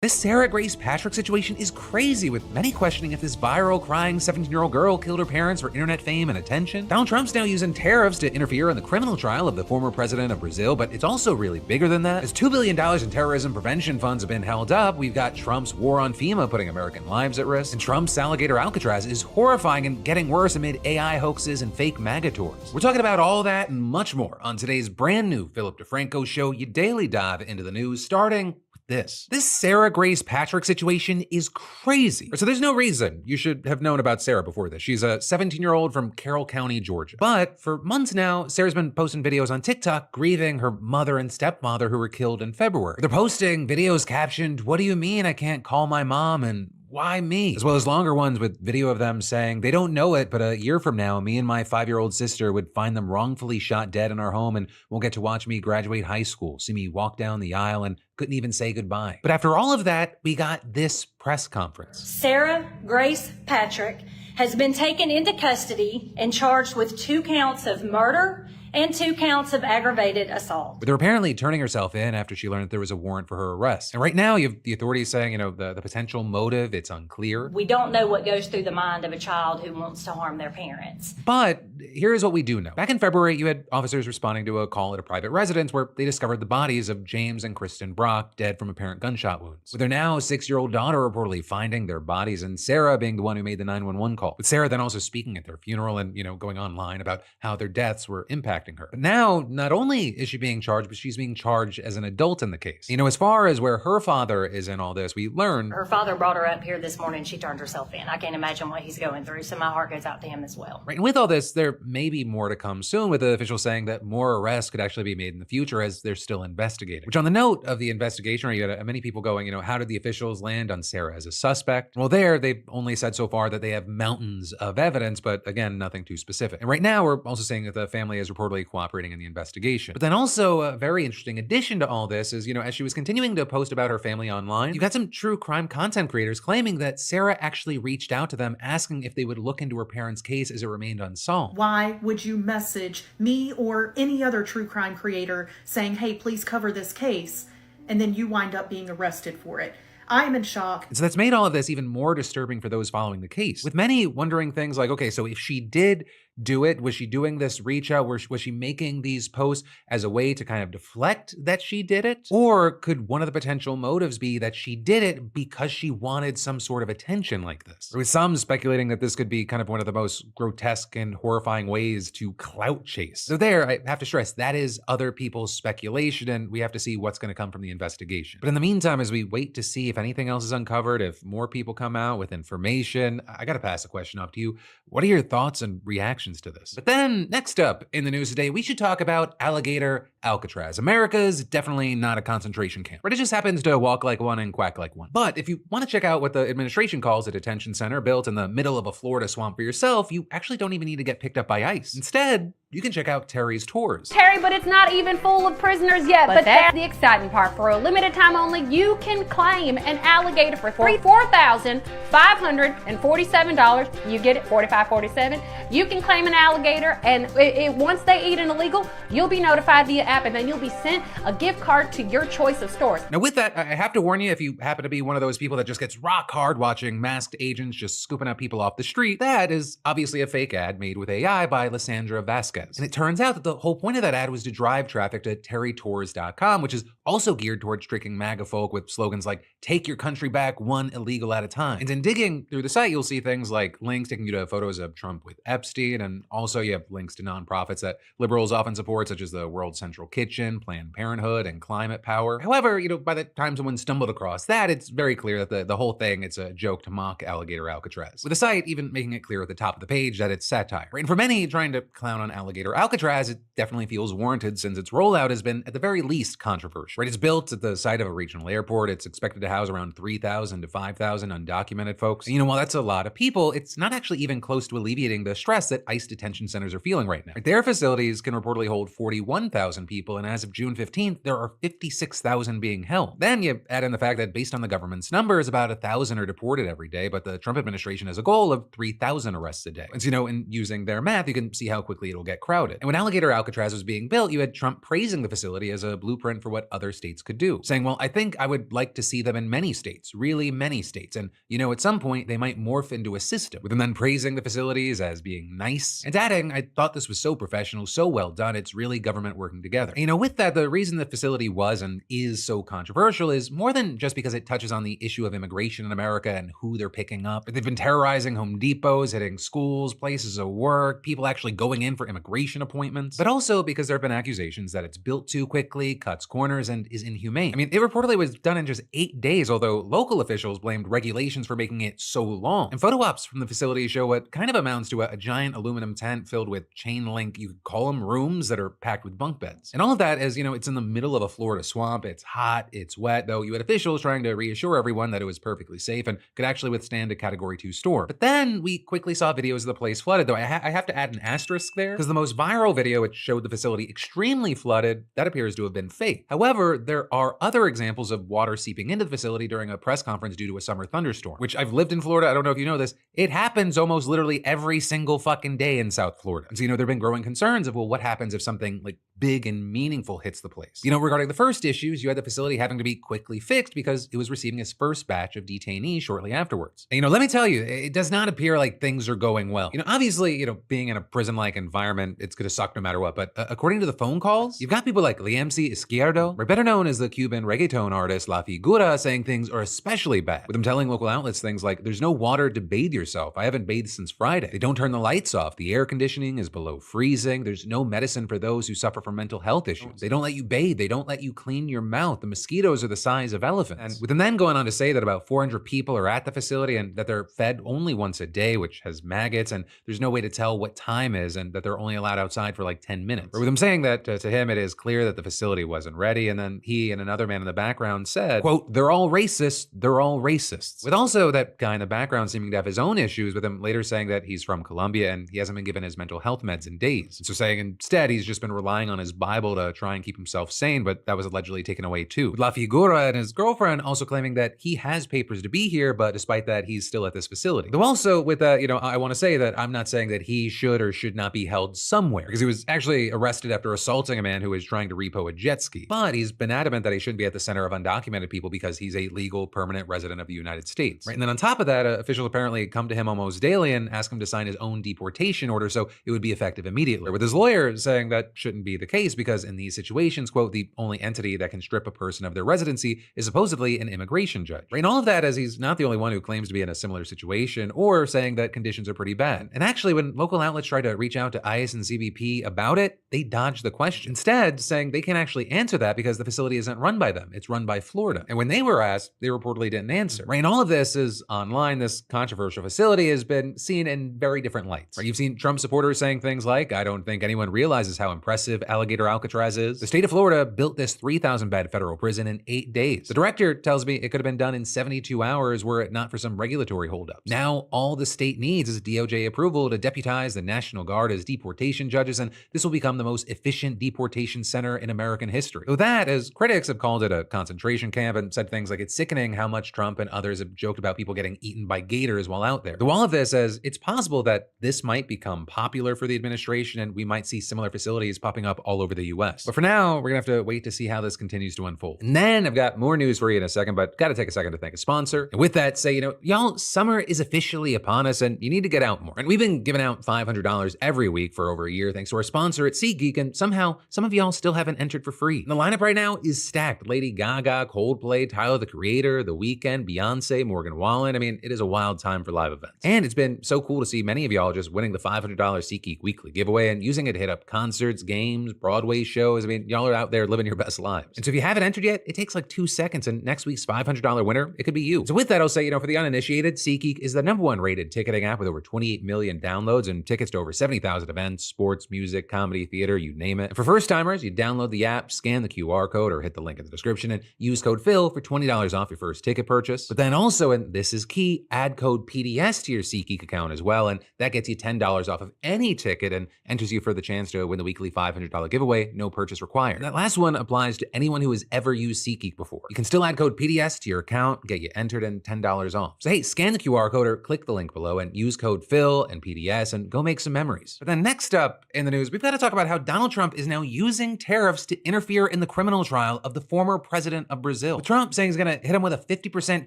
This Sarah Grace Patrick situation is crazy, with many questioning if this viral crying 17-year-old girl killed her parents for internet fame and attention. Donald Trump's now using tariffs to interfere in the criminal trial of the former president of Brazil, but it's also really bigger than that. As $2 billion in terrorism prevention funds have been held up, we've got Trump's war on FEMA putting American lives at risk, and Trump's Alligator Alcatraz is horrifying and getting worse amid AI hoaxes and fake MAGA tours. We're talking about all that and much more on today's brand new Philip DeFranco show. You daily dive into the news, starting this Sarah Grace Patrick situation is crazy. So there's no reason you should have known about Sarah before this. She's a 17-year-old from Carroll County, Georgia. But for months now, Sarah's been posting videos on TikTok grieving her mother and stepfather who were killed in February. They're posting videos captioned, "What do you mean I can't call my mom?" and "Why me?" As well as longer ones with video of them saying, "They don't know it, but a year from now, me and my 5-year-old sister would find them wrongfully shot dead in our home and won't get to watch me graduate high school, see me walk down the aisle and couldn't even say goodbye." But after all of that, we got this press conference. Sarah Grace Patrick has been taken into custody and charged with 2 counts of murder and 2 counts of aggravated assault. But they're apparently turning herself in after she learned that there was a warrant for her arrest. And right now, you have the authorities saying, the potential motive, it's unclear. We don't know what goes through the mind of a child who wants to harm their parents. But here's what we do know. Back in February, you had officers responding to a call at a private residence where they discovered the bodies of James and Crichton Brock dead from apparent gunshot wounds, with their now 6-year-old daughter reportedly finding their bodies and Sarah being the one who made the 911 call, with Sarah then also speaking at their funeral and, going online about how their deaths were impacting her. But now, not only is she being charged, but she's being charged as an adult in the case. As far as where her father is in all this, we learned her father brought her up here this morning. She turned herself in. I can't imagine what he's going through, so my heart goes out to him as well. Right, and with all this, there may be more to come soon, with the officials saying that more arrests could actually be made in the future as they're still investigating. Which, on the note of the investigation, you had many people going, how did the officials land on Sarah as a suspect? Well, they've only said so far that they have mountains of evidence, but again, nothing too specific. And right now, we're also saying that the family is reportedly cooperating in the investigation. But then also a very interesting addition to all this is, as she was continuing to post about her family online, you got some true crime content creators claiming that Sarah actually reached out to them asking if they would look into her parents' case as it remained unsolved. Why would you message me or any other true crime creator saying, "Hey, please cover this case," and then you wind up being arrested for it? I'm in shock. So that's made all of this even more disturbing for those following the case, with many wondering things like, okay, so if she did do it, was she doing this reach out? Was she making these posts as a way to kind of deflect that she did it? Or could one of the potential motives be that she did it because she wanted some sort of attention like this? With some speculating that this could be kind of one of the most grotesque and horrifying ways to clout chase. So there, I have to stress, that is other people's speculation, and we have to see what's going to come from the investigation. But in the meantime, as we wait to see if anything else is uncovered, if more people come out with information, I got to pass the question off to you. What are your thoughts and reactions to this? But then next up in the news today, we should talk about Alligator Alcatraz. America's definitely not a concentration camp, but it just happens to walk like one and quack like one. But if you want to check out what the administration calls a detention center built in the middle of a Florida swamp for yourself, you actually don't even need to get picked up by ICE. Instead, you can check out Terry's tours. Terry, but it's not even full of prisoners yet. But that's the exciting part. For a limited time only, you can claim an alligator for $4,547. You get it, $45.47. You can claim an alligator, and once they eat an illegal, you'll be notified via app, and then you'll be sent a gift card to your choice of stores. Now with that, I have to warn you, if you happen to be one of those people that just gets rock hard watching masked agents just scooping up people off the street, that is obviously a fake ad made with AI by Lysandra Vasquez. And it turns out that the whole point of that ad was to drive traffic to terrytours.com, which is also geared towards tricking MAGA folk with slogans like, "Take your country back one illegal at a time." And in digging through the site, you'll see things like links taking you to photos of Trump with Epstein, and also you have links to nonprofits that liberals often support, such as the World Central Kitchen, Planned Parenthood, and Climate Power. However, by the time someone stumbled across that, it's very clear that the whole thing, it's a joke to mock Alligator Alcatraz, with the site even making it clear at the top of the page that it's satire. And for many trying to clown on Alligator Alcatraz, it definitely feels warranted since its rollout has been, at the very least, controversial. It's built at the site of a regional airport. It's expected to house around 3,000 to 5,000 undocumented folks. And while that's a lot of people, it's not actually even close to alleviating the stress that ICE detention centers are feeling right now. Their facilities can reportedly hold 41,000 people, and as of June 15th, there are 56,000 being held. Then you add in the fact that based on the government's numbers, about 1,000 are deported every day, but the Trump administration has a goal of 3,000 arrests a day. And so, in using their math, you can see how quickly it'll get crowded. And when Alligator Alcatraz was being built, you had Trump praising the facility as a blueprint for what other states could do, saying, well, I think I would like to see them in many states, really many states. And, at some point, they might morph into a system, with him then praising the facilities as being nice, and adding, I thought this was so professional, so well done, it's really government working together. With that, the reason the facility was and is so controversial is more than just because it touches on the issue of immigration in America and who they're picking up. They've been terrorizing Home Depots, hitting schools, places of work, people actually going in for immigration appointments, but also because there have been accusations that it's built too quickly, cuts corners, and is inhumane. It reportedly was done in just 8 days, although local officials blamed regulations for making it so long. And photo ops from the facility show what kind of amounts to a giant aluminum tent filled with chain link, you could call them rooms, that are packed with bunk beds. And all of that is, it's in the middle of a Florida swamp, it's hot, it's wet, though you had officials trying to reassure everyone that it was perfectly safe and could actually withstand a Category 2 storm. But then we quickly saw videos of the place flooded, though I have to add an asterisk there, because the most viral video, which showed the facility extremely flooded, that appears to have been fake. However, there are other examples of water seeping into the facility during a press conference due to a summer thunderstorm, which I've lived in Florida, I don't know if you know this, it happens almost literally every single fucking day in South Florida. And so, there have been growing concerns of, well, what happens if something like big and meaningful hits the place? Regarding the first issues, you had the facility having to be quickly fixed because it was receiving its first batch of detainees shortly afterwards. And, let me tell you, it does not appear like things are going well. Obviously, being in a prison-like environment, it's gonna suck no matter what, but according to the phone calls, you've got people like Liemsi Izquierdo, or better known as the Cuban reggaeton artist La Figura, saying things are especially bad, with them telling local outlets things like, there's no water to bathe yourself. I haven't bathed since Friday. They don't turn the lights off. The air conditioning is below freezing. There's no medicine for those who suffer from mental health issues. They don't let you bathe. They don't let you clean your mouth. The mosquitoes are the size of elephants. And with them then going on to say that about 400 people are at the facility and that they're fed only once a day, which has maggots, and there's no way to tell what time is, and that they're only allowed outside for like 10 minutes. Or with him saying that to him, it is clear that the facility wasn't ready. And then he and another man in the background said, quote, they're all racist. They're all racists. With also that guy in the background seeming to have his own issues, with him later saying that he's from Colombia and he hasn't been given his mental health meds in days. And so saying instead he's just been relying on his Bible to try and keep himself sane, but that was allegedly taken away too. With La Figura and his girlfriend also claiming that he has papers to be here, but despite that, he's still at this facility. Though also with I want to say that I'm not saying that he should or should not be held somewhere, because he was actually arrested after assaulting a man who was trying to repo a jet ski. But he's been adamant that he shouldn't be at the center of undocumented people because he's a legal permanent resident of the United States. Right? And then on top of that, officials apparently come to him almost daily and ask him to sign his own deportation order so it would be effective immediately. With his lawyer saying that shouldn't be the case because in these situations, quote, the only entity that can strip a person of their residency is supposedly an immigration judge. Right? And all of that as he's not the only one who claims to be in a similar situation or saying that conditions are pretty bad. And actually, when local outlets tried to reach out to ICE and CBP about it, they dodged the question. Instead, saying they can't actually answer that because the facility isn't run by them. It's run by Florida. And when they were asked, they reportedly didn't answer. Right? And all of this is online. This controversial facility has been seen in very different lights. Right? You've seen Trump supporters saying things like, I don't think anyone realizes how impressive Alligator Alcatraz is. The state of Florida built this 3,000-bed federal prison in 8 days. The director tells me it could have been done in 72 hours were it not for some regulatory holdups. Now, all the state needs is DOJ approval to deputize the National Guard as deportation judges, and this will become the most efficient deportation center in American history. Though that, as critics have called it a concentration camp and said things like it's sickening how much Trump and others have joked about people getting eaten by gators while out there. Though all of this says it's possible that this might become popular for the administration and we might see similar facilities popping up all over the US. But for now, we're gonna have to wait to see how this continues to unfold. And then I've got more news for you in a second, but gotta take a second to thank a sponsor. And with that, say, y'all, summer is officially upon us and you need to get out more. And we've been giving out $500 every week for over a year thanks to our sponsor at SeatGeek, and somehow some of y'all still haven't entered for free. And the lineup right now is stacked. Lady Gaga, Coldplay, Tyler the Creator, The Weeknd, Beyonce, Morgan Wallen. I mean, it is a wild time for live events. And it's been so cool to see many of y'all just winning the $500 SeatGeek weekly giveaway and using it to hit up concerts, games, Broadway shows. I mean, y'all are out there living your best lives. And so if you haven't entered yet, it takes like 2 seconds, and next week's $500 winner, it could be you. So with that, I'll say, for the uninitiated, SeatGeek is the #1 rated ticketing app with over 28 million downloads and tickets to over 70,000 events, sports, music, comedy, theater, you name it. And for first timers, you download the app, scan the QR code or hit the link in the description and use code Phil for $20 off your first ticket purchase. But then also, and this is key, add code PDS to your SeatGeek account as well, and that gets you $10 off of any ticket and enters you for the chance to win the weekly $500 $5 giveaway, no purchase required. And that last one applies to anyone who has ever used SeatGeek before. You can still add code PDS to your account, get you entered, and $10 off. So hey, scan the QR code or click the link below and use code Phil and PDS and go make some memories. But then next up in the news, we've got to talk about how Donald Trump is now using tariffs to interfere in the criminal trial of the former president of Brazil. With Trump saying he's gonna hit him with a 50%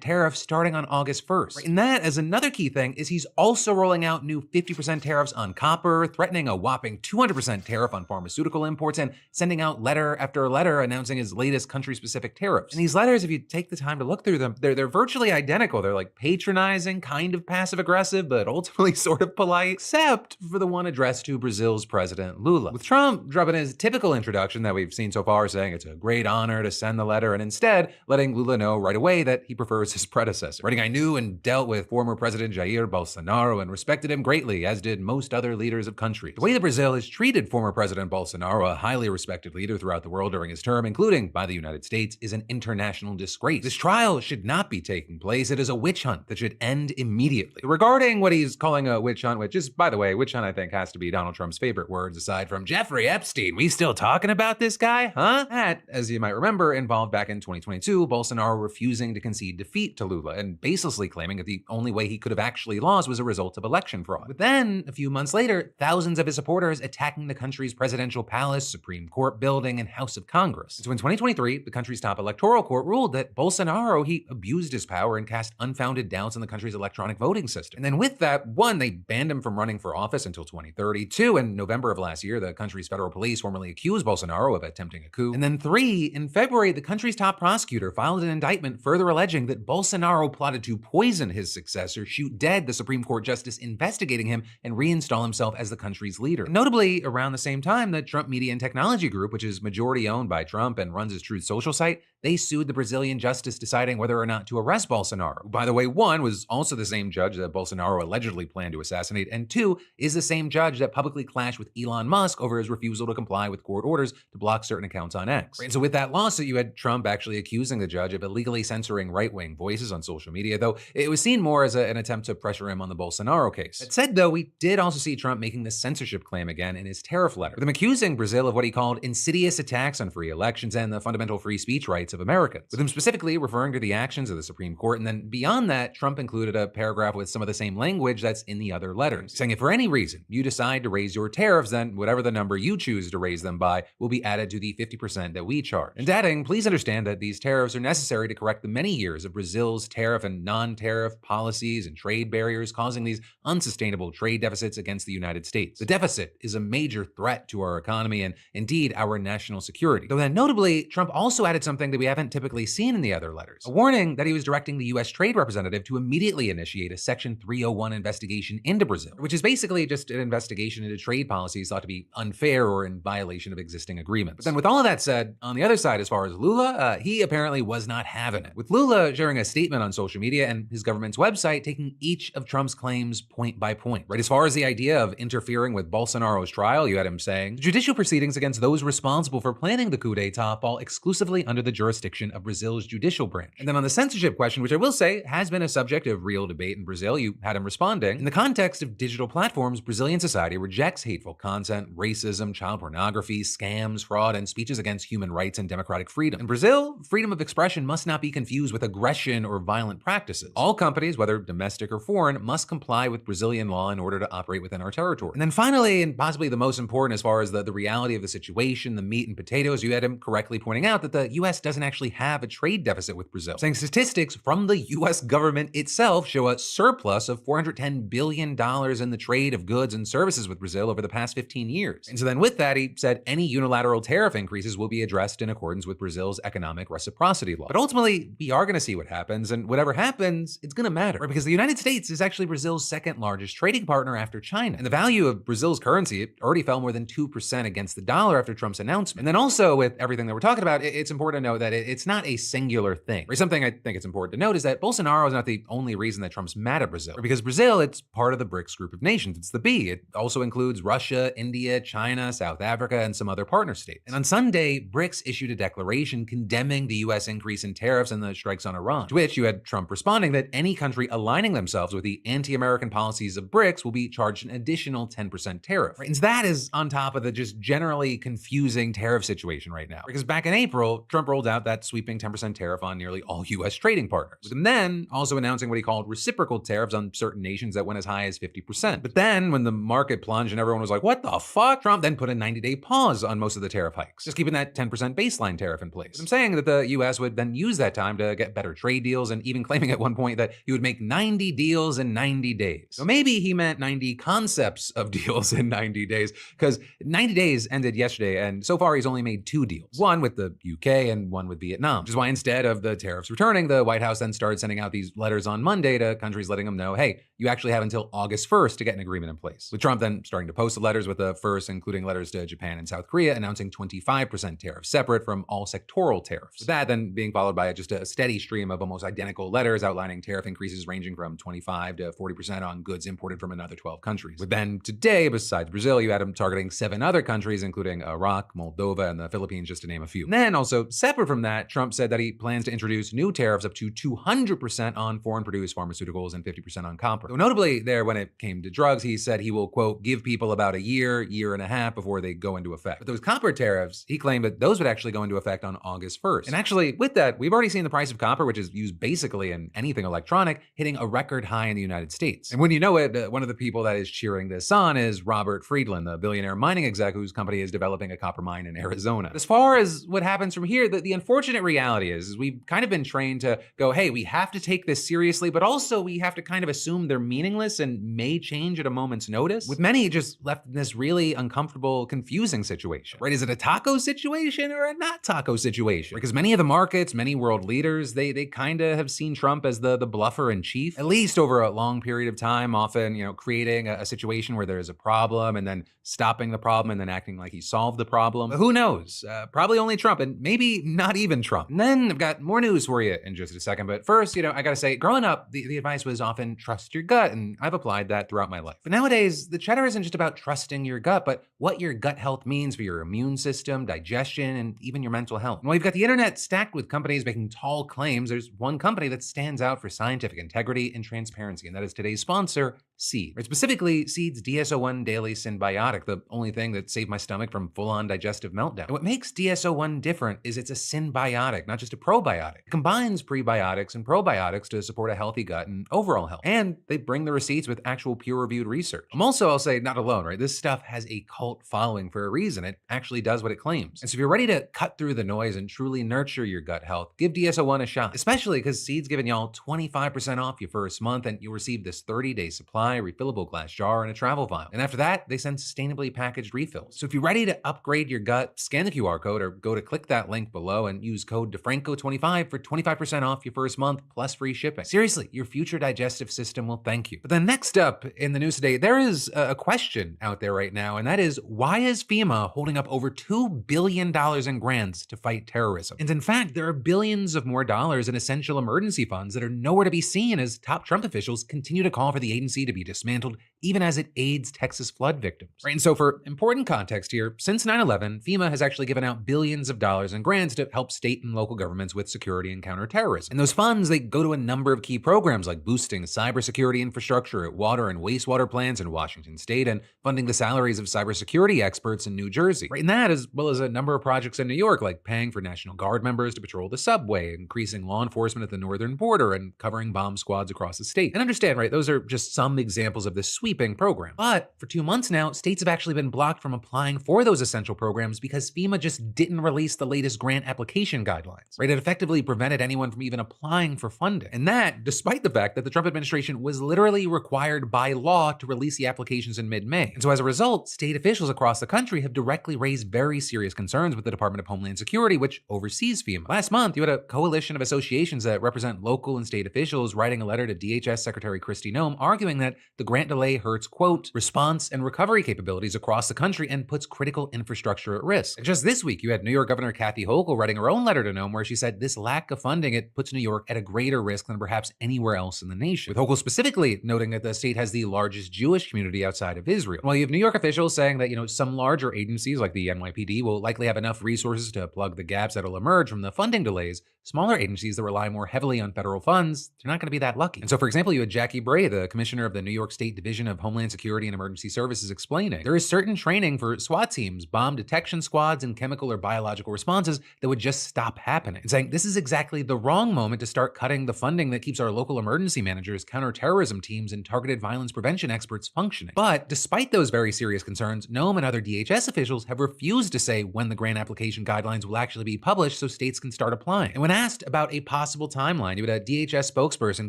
tariff starting on August 1st. Right, and that, as another key thing, is he's also rolling out new 50% tariffs on copper, threatening a whopping 200% tariff on pharmaceutical imports, and sending out letter after letter announcing his latest country-specific tariffs. And these letters, if you take the time to look through them, they're virtually identical. They're like patronizing, kind of passive-aggressive, but ultimately sort of polite, except for the one addressed to Brazil's President Lula. With Trump dropping his typical introduction that we've seen so far, saying it's a great honor to send the letter, and instead letting Lula know right away that he prefers his predecessor. Writing, I knew and dealt with former President Jair Bolsonaro and respected him greatly, as did most other leaders of countries. The way that Brazil has treated former President Bolsonaro, a highly respected leader throughout the world during his term, including by the United States, is an international disgrace. This trial should not be taking place. It is a witch hunt that should end immediately. Regarding what he's calling a witch hunt, which is, by the way, witch hunt I think has to be Donald Trump's favorite words aside from Jeffrey Epstein. We still talking about this guy, huh? That, as you might remember, involved back in 2022, Bolsonaro refusing to concede defeat to Lula and baselessly claiming that the only way he could have actually lost was a result of election fraud. But then, a few months later, thousands of his supporters attacking the country's presidential palace, Supreme Court building, and House of Congress. So in 2023, the country's top electoral court ruled that Bolsonaro, he abused his power and cast unfounded doubts on the country's electronic voting system. And then with that, one, they banned him from running for office until 2030. Two, in November of last year, the country's federal police formally accused Bolsonaro of attempting a coup. And then three, in February, the country's top prosecutor filed an indictment further alleging that Bolsonaro plotted to poison his successor, shoot dead the Supreme Court justice investigating him, and reinstall himself as the country's leader. Notably, around the same time, the Trump Media and Technology Group, which is majority owned by Trump and runs his Truth Social site, they sued the Brazilian justice deciding whether or not to arrest Bolsonaro. By the way, one was also the same judge that Bolsonaro allegedly planned to assassinate, and two is the same judge that publicly clashed with Elon Musk over his refusal to comply with court orders to block certain accounts on X. And so with that lawsuit, you had Trump actually accusing the judge of illegally censoring right-wing voices on social media, though it was seen more as an attempt to pressure him on the Bolsonaro case. That said, though, we did also see Trump making this censorship claim again in his tariff letter, with him accusing Brazil of what he called insidious attacks on free elections and the fundamental free speech rights of Americans, with him specifically referring to the actions of the Supreme Court. And then beyond that, Trump included a paragraph with some of the same language that's in the other letters, saying if for any reason you decide to raise your tariffs, then whatever the number you choose to raise them by will be added to the 50% that we charge. And adding, please understand that these tariffs are necessary to correct the many years of Brazil's tariff and non-tariff policies and trade barriers causing these unsustainable trade deficits against the United States. The deficit is a major threat to our economy and indeed our national security. Though then notably, Trump also added something that we haven't typically seen in the other letters, a warning that he was directing the U.S. trade representative to immediately initiate a Section 301 investigation into Brazil, which is basically just an investigation into trade policies thought to be unfair or in violation of existing agreements. But then with all of that said, on the other side, as far as Lula, he apparently was not having it, with Lula sharing a statement on social media and his government's website taking each of Trump's claims point by point. Right, as far as the idea of interfering with Bolsonaro's trial, you had him saying, judicial proceedings against those responsible for planning the coup d'etat fall exclusively under the jurisdiction of Brazil's judicial branch. And then on the censorship question, which I will say has been a subject of real debate in Brazil, you had him responding, in the context of digital platforms, Brazilian society rejects hateful content, racism, child pornography, scams, fraud, and speeches against human rights and democratic freedom. In Brazil, freedom of expression must not be confused with aggression or violent practices. All companies, whether domestic or foreign, must comply with Brazilian law in order to operate within our territory. And then finally, and possibly the most important as far as the reality of the situation, the meat and potatoes, you had him correctly pointing out that the U.S. doesn't actually have a trade deficit with Brazil, saying statistics from the U.S. government itself show a surplus of $410 billion in the trade of goods and services with Brazil over the past 15 years. And so then with that, he said any unilateral tariff increases will be addressed in accordance with Brazil's economic reciprocity law. But ultimately, we are going to see what happens, and whatever happens, it's going to matter, right? Because the United States is actually Brazil's second largest trading partner after China. And the value of Brazil's currency, it already fell more than 2% against the dollar after Trump's announcement. And then also with everything that we're talking about, it's important to note that it's not a singular thing. Or something I think it's important to note is that Bolsonaro is not the only reason that Trump's mad at Brazil. Because Brazil, it's part of the BRICS group of nations. It's the B. It also includes Russia, India, China, South Africa, and some other partner states. And on Sunday, BRICS issued a declaration condemning the U.S. increase in tariffs and the strikes on Iran, to which you had Trump responding that any country aligning themselves with the anti-American policies of BRICS will be charged an additional 10% tariff. Right? And that is on top of the just generally confusing tariff situation right now. Because back in April, Trump rolled out that sweeping 10% tariff on nearly all U.S. trading partners, with him then also announcing what he called reciprocal tariffs on certain nations that went as high as 50%. But then when the market plunged and everyone was like, what the fuck? Trump then put a 90-day pause on most of the tariff hikes, just keeping that 10% baseline tariff in place. I'm saying that the U.S. would then use that time to get better trade deals, and even claiming at one point that he would make 90 deals in 90 days. So maybe he meant 90 concepts of deals in 90 days, because 90 days ended yesterday, and so far he's only made 2 deals. One with the UK and one with Vietnam, which is why instead of the tariffs returning, the White House then started sending out these letters on Monday to countries letting them know, hey, you actually have until August 1st to get an agreement in place. With Trump then starting to post the letters, with the first including letters to Japan and South Korea announcing 25% tariffs, separate from all sectoral tariffs. With that then being followed by just a steady stream of almost identical letters outlining tariff increases ranging from 25 to 40% on goods imported from another 12 countries. With then today, besides Brazil, you had him targeting 7 other countries, including Iraq, Moldova, and the Philippines, just to name a few. And then also, separate from that, Trump said that he plans to introduce new tariffs up to 200% on foreign-produced pharmaceuticals and 50% on copper. So notably there, when it came to drugs, he said he will, quote, give people about a year and a half before they go into effect. But those copper tariffs, he claimed that those would actually go into effect on August 1st. And actually, with that, we've already seen the price of copper, which is used basically in anything electronic, hitting a record high in the United States. And when you know it, one of the people that is cheering this on is Robert Friedland, the billionaire mining exec whose company is developing a copper mine in Arizona. As far as what happens from here, the unfortunate reality is we've kind of been trained to go, hey, we have to take this seriously, but also we have to kind of assume they're meaningless and may change at a moment's notice, with many just left in this really uncomfortable, confusing situation. Right? Is it a taco situation or a not taco situation? Because many of the markets, many world leaders, they kind of have seen Trump as the bluffer in chief, at least over a long period of time, often, creating a situation where there's a problem and then stopping the problem and then acting like he solved the problem. But who knows? Probably only Trump, and maybe not even Trump. And then I've got more news for you in just a second. But first, I gotta say, growing up, the advice was often trust your gut, and I've applied that throughout my life. But nowadays, the cheddar isn't just about trusting your gut, but what your gut health means for your immune system, digestion, and even your mental health. And while you've got the internet stacked with companies making tall claims, there's one company that stands out for scientific integrity and transparency, and that is today's sponsor, Seed. Right, specifically, Seed's DS-01 Daily Synbiotic, the only thing that saved my stomach from full-on digestive meltdown. And what makes DS-01 different is it's a synbiotic, not just a probiotic. It combines prebiotics and probiotics to support a healthy gut and overall health. And they bring the receipts with actual peer-reviewed research. I'll say, not alone, right? This stuff has a cult following for a reason. It actually does what it claims. And so if you're ready to cut through the noise and truly nurture your gut health, give DS-01 a shot, especially because Seed's giving y'all 25% off your first month, and you'll receive this 30-day supply, refillable glass jar, and a travel file. And after that, they send sustainably packaged refills. So if you're ready to upgrade your gut, scan the QR code or go to click that link below and use code DeFranco25 for 25% off your first month plus free shipping. Seriously, your future digestive system will thank you. But then next up in the news today, there is a question out there right now, and that is, why is FEMA holding up over $2 billion in grants to fight terrorism? And in fact, there are billions of more dollars in essential emergency funds that are nowhere to be seen as top Trump officials continue to call for the agency to be dismantled, even as it aids Texas flood victims. Right, and so for important context here, since 9/11, FEMA has actually given out billions of dollars in grants to help state and local governments with security and counterterrorism. And those funds, they go to a number of key programs like boosting cybersecurity infrastructure at water and wastewater plants in Washington State and funding the salaries of cybersecurity experts in New Jersey. Right, and that, as well as a number of projects in New York, like paying for National Guard members to patrol the subway, increasing law enforcement at the northern border, and covering bomb squads across the state. And understand, right, those are just some examples of this sweeping program. But for 2 months now, states have actually been blocked from applying for those essential programs because FEMA just didn't release the latest grant application guidelines. Right, it effectively prevented anyone from even applying for funding. And that, despite the fact that the Trump administration was literally required by law to release the applications in mid-May. And so as a result, state officials across the country have directly raised very serious concerns with the Department of Homeland Security, which oversees FEMA. Last month, you had a coalition of associations that represent local and state officials writing a letter to DHS Secretary Kristi Noem arguing that the grant delay hurts, quote, response and recovery capabilities across the country and puts critical infrastructure at risk. And just this week, you had New York Governor Kathy Hochul writing her own letter to NOM where she said this lack of funding, it puts New York at a greater risk than perhaps anywhere else in the nation. With Hochul specifically noting that the state has the largest Jewish community outside of Israel. While you have New York officials saying that, some larger agencies like the NYPD will likely have enough resources to plug the gaps that'll emerge from the funding delays, smaller agencies that rely more heavily on federal funds, they're not going to be that lucky. And so, for example, you had Jackie Bray, the commissioner of the New York State Division of Homeland Security and Emergency Services, explaining there is certain training for SWAT teams, bomb detection squads, and chemical or biological responses that would just stop happening. And saying this is exactly the wrong moment to start cutting the funding that keeps our local emergency managers, counterterrorism teams, and targeted violence prevention experts functioning. But despite those very serious concerns, NOM and other DHS officials have refused to say when the grant application guidelines will actually be published so states can start applying. And when asked about a possible timeline, you had a DHS spokesperson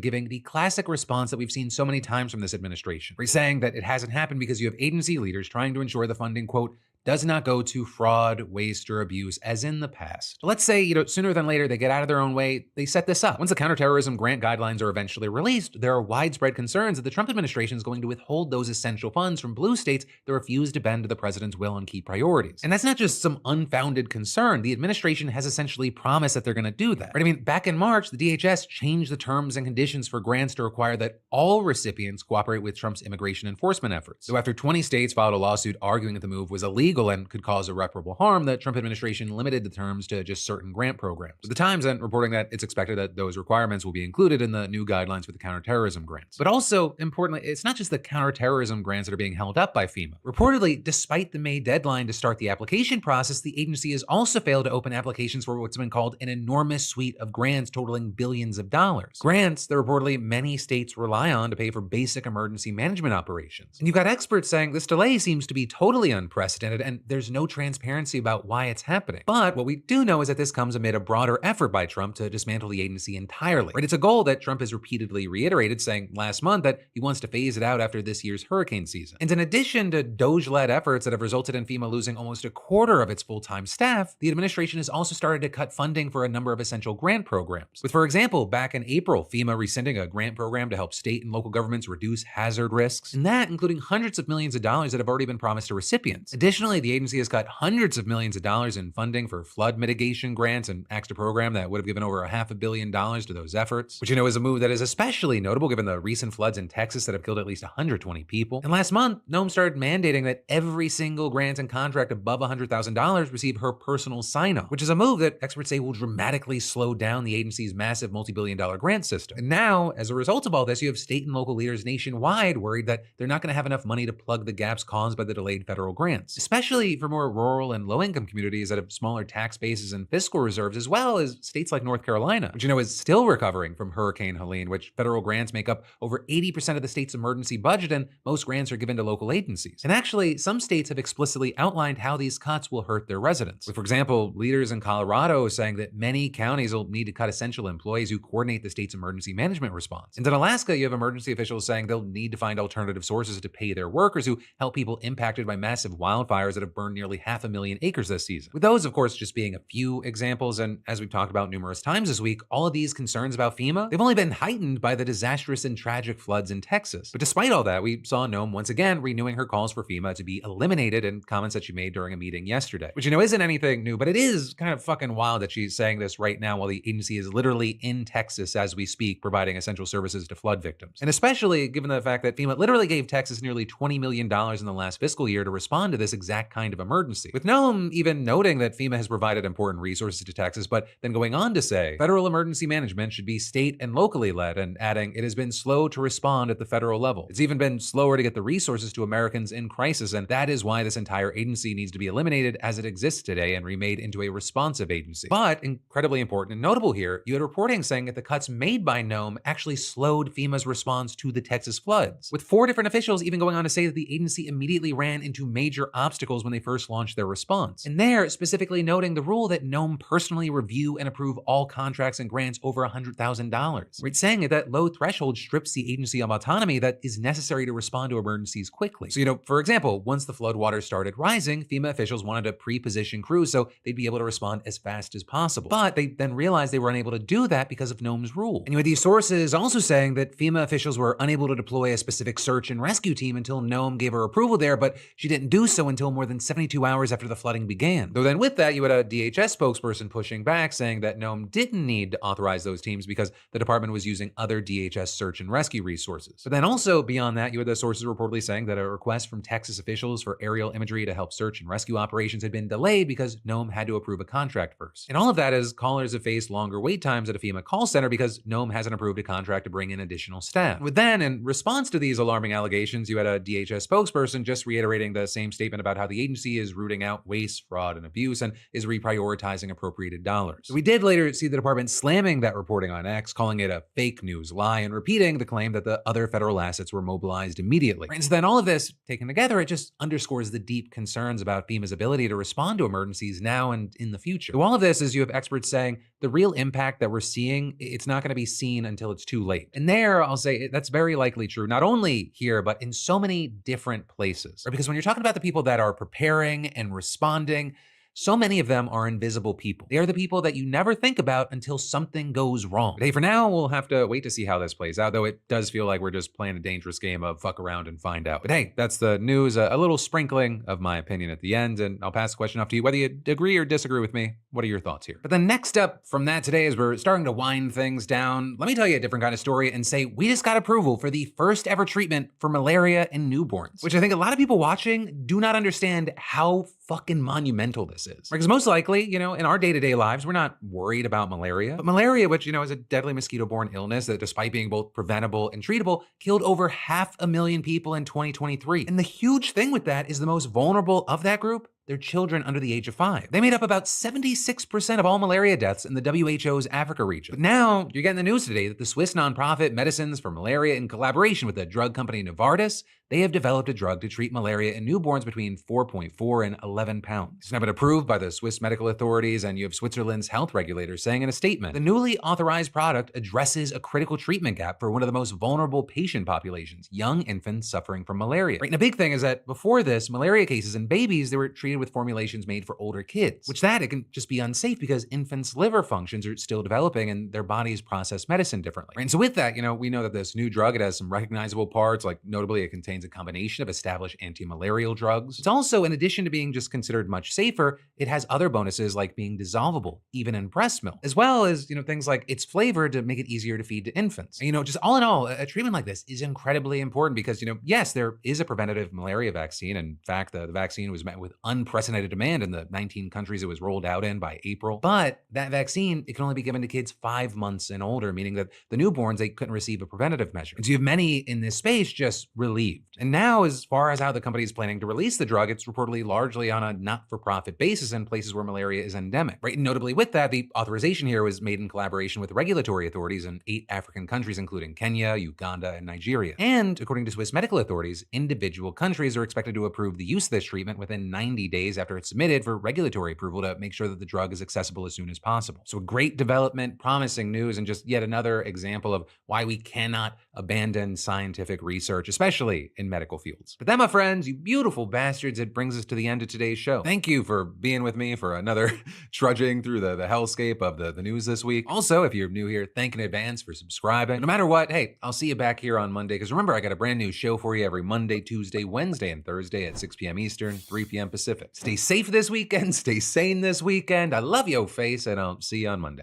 giving the classic response that we've seen so many times from this administration, where he's saying that it hasn't happened because you have agency leaders trying to ensure the funding, quote, does not go to fraud, waste, or abuse as in the past. Let's say, sooner than later, they get out of their own way, they set this up. Once the counterterrorism grant guidelines are eventually released, there are widespread concerns that the Trump administration is going to withhold those essential funds from blue states that refuse to bend to the president's will on key priorities. And that's not just some unfounded concern. The administration has essentially promised that they're going to do that. Right? I mean, back in March, the DHS changed the terms and conditions for grants to require that all recipients cooperate with Trump's immigration enforcement efforts. So after 20 states filed a lawsuit arguing that the move was illegal and could cause irreparable harm, the Trump administration limited the terms to just certain grant programs. With the Times then reporting that it's expected that those requirements will be included in the new guidelines for the counterterrorism grants. But also, importantly, it's not just the counterterrorism grants that are being held up by FEMA. Reportedly, despite the May deadline to start the application process, the agency has also failed to open applications for what's been called an enormous suite of grants totaling billions of dollars. Grants that reportedly many states rely on to pay for basic emergency management operations. And you've got experts saying this delay seems to be totally unprecedented and there's no transparency about why it's happening. But what we do know is that this comes amid a broader effort by Trump to dismantle the agency entirely. Right? It's a goal that Trump has repeatedly reiterated, saying last month that he wants to phase it out after this year's hurricane season. And in addition to DOJ-led efforts that have resulted in FEMA losing almost a quarter of its full-time staff, the administration has also started to cut funding for a number of essential grant programs. With, for example, back in April, FEMA rescinding a grant program to help state and local governments reduce hazard risks, and that including hundreds of millions of dollars that have already been promised to recipients. Additionally, the agency has cut hundreds of millions of dollars in funding for flood mitigation grants and axed a program that would have given over $500 million to those efforts, which is a move that is especially notable given the recent floods in Texas that have killed at least 120 people. And last month, NOM started mandating that every single grant and contract above $100,000 receive her personal sign-off, which is a move that experts say will dramatically slow down the agency's massive multi-billion-dollar grant system. And now, as a result of all this, you have state and local leaders nationwide worried that they're not going to have enough money to plug the gaps caused by the delayed federal grants, especially for more rural and low-income communities that have smaller tax bases and fiscal reserves, as well as states like North Carolina, which is still recovering from Hurricane Helene, which federal grants make up over 80% of the state's emergency budget, and most grants are given to local agencies. And actually, some states have explicitly outlined how these cuts will hurt their residents. With, for example, leaders in Colorado saying that many counties will need to cut essential employees who coordinate the state's emergency management response. And in Alaska, you have emergency officials saying they'll need to find alternative sources to pay their workers who help people impacted by massive wildfires that have burned nearly 500,000 acres this season. With those, of course, just being a few examples, and as we've talked about numerous times this week, all of these concerns about FEMA, they've only been heightened by the disastrous and tragic floods in Texas. But despite all that, we saw NOM once again renewing her calls for FEMA to be eliminated in comments that she made during a meeting yesterday, which isn't anything new, but it is kind of fucking wild that she's saying this right now while the agency is literally in Texas as we speak, providing essential services to flood victims. And especially given the fact that FEMA literally gave Texas nearly $20 million in the last fiscal year to respond to this exact kind of emergency. With NOM even noting that FEMA has provided important resources to Texas, but then going on to say federal emergency management should be state and locally led, and adding it has been slow to respond at the federal level. It's even been slower to get the resources to Americans in crisis, and that is why this entire agency needs to be eliminated as it exists today and remade into a responsive agency. But incredibly important and notable here, you had reporting saying that the cuts made by NOM actually slowed FEMA's response to the Texas floods, with 4 different officials even going on to say that the agency immediately ran into major obstacles obstacles when they first launched their response. And there, specifically noting the rule that NOAA personally review and approve all contracts and grants over $100,000. Right, saying that low threshold strips the agency of autonomy that is necessary to respond to emergencies quickly. So, for example, once the floodwaters started rising, FEMA officials wanted to pre-position crews so they'd be able to respond as fast as possible. But they then realized they were unable to do that because of NOAA's rule. And you had these sources also saying that FEMA officials were unable to deploy a specific search and rescue team until NOAA gave her approval there, but she didn't do so until more than 72 hours after the flooding began. Though then with that, you had a DHS spokesperson pushing back, saying that NOAA didn't need to authorize those teams because the department was using other DHS search and rescue resources. But then also beyond that, you had the sources reportedly saying that a request from Texas officials for aerial imagery to help search and rescue operations had been delayed because NOAA had to approve a contract first. And all of that is callers have faced longer wait times at a FEMA call center because NOAA hasn't approved a contract to bring in additional staff. With then, in response to these alarming allegations, you had a DHS spokesperson just reiterating the same statement about how the agency is rooting out waste, fraud, and abuse and is reprioritizing appropriated dollars. So we did later see the department slamming that reporting on X, calling it a fake news lie and repeating the claim that the other federal assets were mobilized immediately. And so then all of this taken together, it just underscores the deep concerns about FEMA's ability to respond to emergencies now and in the future. So all of this is you have experts saying the real impact that we're seeing, it's not going to be seen until it's too late. And there, I'll say that's very likely true, not only here, but in so many different places. Right? Because when you're talking about the people that are preparing and responding, so many of them are invisible people. They are the people that you never think about until something goes wrong. But hey, for now, we'll have to wait to see how this plays out, though it does feel like we're just playing a dangerous game of fuck around and find out. But hey, that's the news, a little sprinkling of my opinion at the end, and I'll pass the question off to you, whether you agree or disagree with me. What are your thoughts here? But then next up from that today, as we're starting to wind things down, let me tell you a different kind of story and say we just got approval for the first ever treatment for malaria in newborns, which I think a lot of people watching do not understand how fucking monumental this is. Because most likely, in our day-to-day lives, we're not worried about malaria. But malaria, which, is a deadly mosquito-borne illness that despite being both preventable and treatable, killed over 500,000 people in 2023. And the huge thing with that is the most vulnerable of that group, they're children under the age of 5. They made up about 76% of all malaria deaths in the WHO's Africa region. But now, you're getting the news today that the Swiss nonprofit Medicines for Malaria, in collaboration with the drug company Novartis, they have developed a drug to treat malaria in newborns between 4.4 and 11 pounds. It's now been approved by the Swiss medical authorities, and you have Switzerland's health regulators saying in a statement, the newly authorized product addresses a critical treatment gap for one of the most vulnerable patient populations, young infants suffering from malaria. Right, and a big thing is that before this, malaria cases in babies, they were treated with formulations made for older kids, which it can just be unsafe because infants' liver functions are still developing and their bodies process medicine differently. Right, and so with that, we know that this new drug, it has some recognizable parts, like notably it contains a combination of established anti-malarial drugs. It's also, in addition to being just considered much safer, it has other bonuses like being dissolvable, even in breast milk, as well as, things like its flavor to make it easier to feed to infants. And, just all in all, a treatment like this is incredibly important because, yes, there is a preventative malaria vaccine. In fact, the vaccine was met with unprecedented demand in the 19 countries it was rolled out in by April. But that vaccine, it can only be given to kids 5 months and older, meaning that the newborns, they couldn't receive a preventative measure. And so you have many in this space just relieved. And now, as far as how the company is planning to release the drug, it's reportedly largely on a not-for-profit basis in places where malaria is endemic. Right? And notably with that, the authorization here was made in collaboration with regulatory authorities in 8 African countries, including Kenya, Uganda, and Nigeria. And according to Swiss medical authorities, individual countries are expected to approve the use of this treatment within 90 days after it's submitted for regulatory approval to make sure that the drug is accessible as soon as possible. So a great development, promising news, and just yet another example of why we cannot abandon scientific research, especially in medical fields. But then, my friends, you beautiful bastards, it brings us to the end of today's show. Thank you for being with me for another trudging through the hellscape of the news this week. Also, if you're new here, thank in advance for subscribing. No matter what, hey, I'll see you back here on Monday, because remember, I got a brand new show for you every Monday, Tuesday, Wednesday, and Thursday at 6 p.m. Eastern, 3 p.m. Pacific. Stay safe this weekend, stay sane this weekend. I love your face, and I'll see you on Monday.